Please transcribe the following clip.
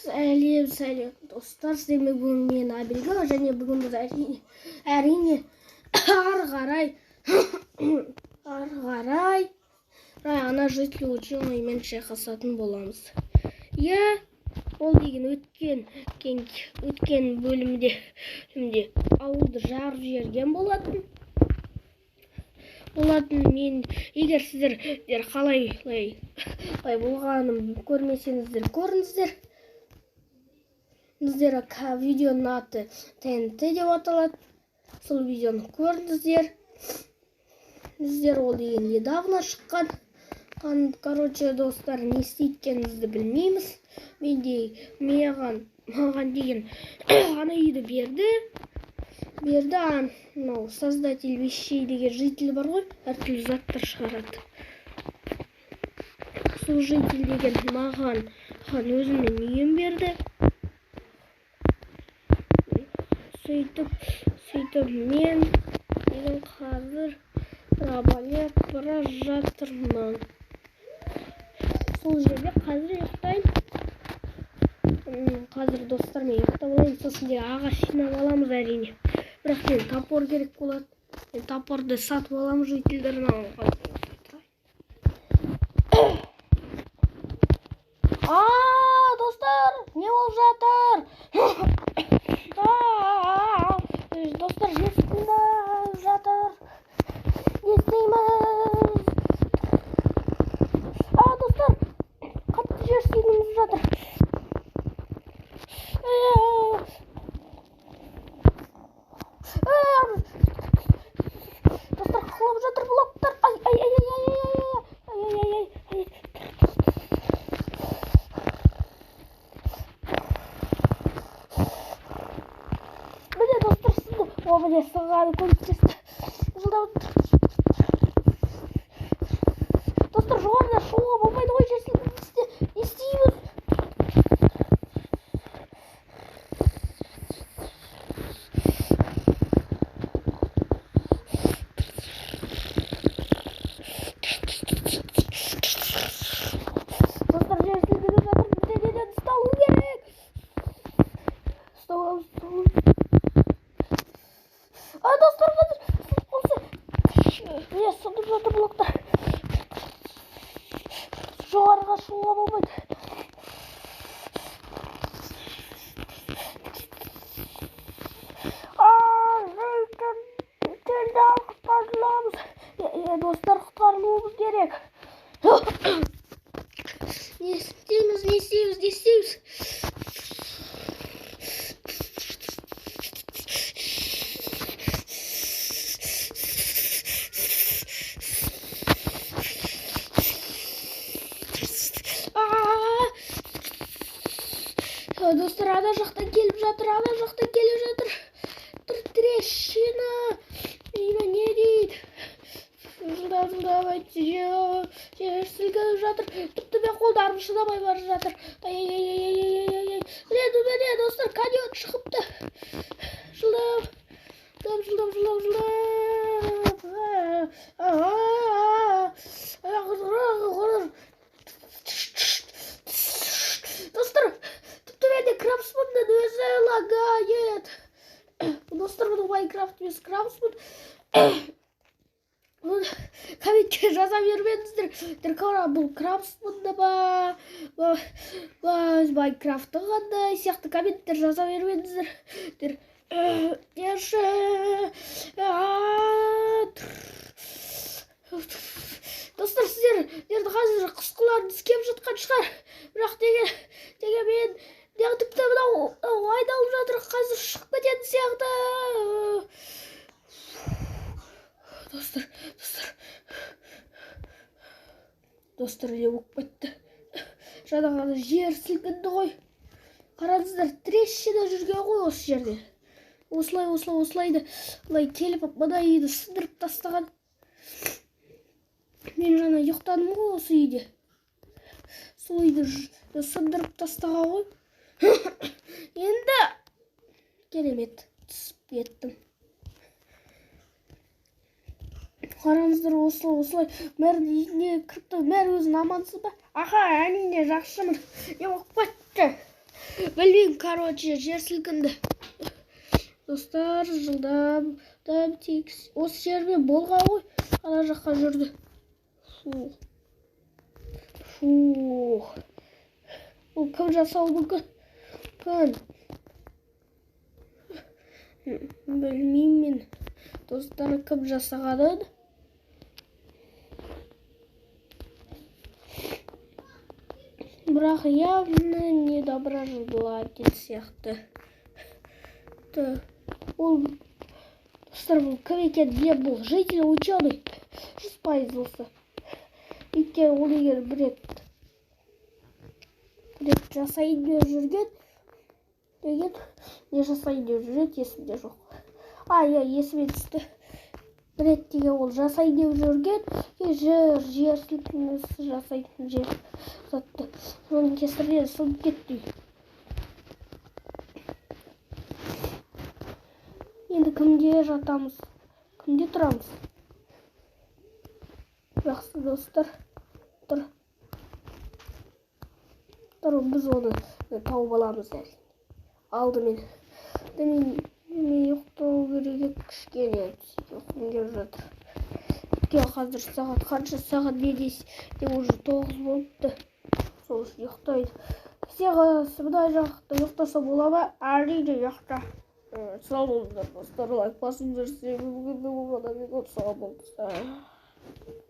Сәлем достар, сіздермен бүгін мен Абелга, және бүгін біз әрине ары қарай ана житель ученыймен шайқасатын боламыз. Ол деген өткен бөлімде ауылды жарып жіберген болатын. Мен егер сіздер қалай болғанын көрмесеңіздер көріңіздер. Видеоның аты ТНТ деп аталады. Сол видеоны көріңіздер. Ол деген недавно шыққан. Короче, достар, не істейткенімізді білмейміз. Маған деген ана үйді берді. Создатель вещей деген житель бар ғой, әртүрлі заттар шығарады. Сол житель деген маған өзінің үйін берді. Сөйтіп мен қазір рабалеп бара жатырмын. Сол жерде қазір ұйықтаймын. Қазір достар, мен ұйықтап алайын. Сосын ағаш жинап аламыз әрине. Бірақ мен топор керек болады. Мен топорды сатып аламын жительдерін алуға. Достар, не болып жатыр? Достар, естімді жатыр. Естейміз. Достар, қатты жер сілкініп жатыр. Достар, құлап жатыр блоктар. Міне достар, сізді міне сығады көмектесті. Жылдап достар, жоғарыда шоуға болмайды ғой, жер сілкіністе естейміз. Достар, жер сілкініп жатыр, бізден ұсталу керек. Достар, қазір сындырып жатыр блоктар. Жоғарыға шығуға болмайды. Жителді құтқарыламыз. Достар, құтқарылуымыз керек. Не істейміз? Достар, ана жақтан келіп жатыр. Трещина. Не дейді? Жылдап айтты. Жер сілкініп жатыр. Тіпті мен қолдарым шыдамай бара жатыр. Міне достар, каньон шығыпты. Жылдап. Достар, тіпті менде крабспунның өзі лагает. Достар, бұның Майнкрафт емес крабспун. Комментке жаза бермеңіздер. Бұл крабспунды ба, Майнкрафты қандай сияқты комменттер жаза бермеңіздер. Достар, сіздерді қазір құсқыларыңыз кеп жатқан шығар. Бірақ деген мен тіпті мынау айдалып жатыр, қазір шығып кететін сияқты. Достар, не болып кетті? Жаңағы жер сілкінді ғой. Қараңыздар, трещина жүрген ғой осы жерде. Осылайды келіп мына үйді сындырып тастаған. Мен жаңа ұйықтадым ғой осы үйде. Сол үйді сындырып тастаған ғой. Енді керемет түсіп кеттім. Қараңыздар, осылай мәрі үйіне кіріпті. Мәрі өзін амансыз ба? Әрине жақшымын. Не болып кетті? Білмеймін, короче, жер сілкінді. Достар, жылдам текс. Осы жермен болған ғой, ана жаққа жүрді. Фу. Ол кім жасауы мүмкін? Білмеймін мен. Достар, кім жасағанын? Бірақ явно недоброжелатель сияқты. Ол, достар, бұл кім екен? Мен бұл житель ученый 100% болса. Өйткені ол егер бір рет жасайын деп жүрген, не жасайын деп жүрген, есімде жоқ. Иә, есіме түсті. Бір рет деген ол жасайын деп жүрген, жер сілкінісі жасайтын жер затты. Соның кесірінен сынып кетті. Енді кімде жатамыз? Кімде тұрамыз? Жақсы достар. Біз оны тауып аламыз әлі. Алдымен. Мен ұйықтау керек кішкене. Ұйқым келіп жатыр. Қазір сағат қанша? Сағат не дейсіз? Уже 9 болыпты. Сол үшін ұйықтайды. Сен мына жақта ұйықтаса бола ма? Әрине ұйықта. Сау болыңыздар достар, лайк басыңыздар, бүгінгі болғаннан кейін сау болыңыздар.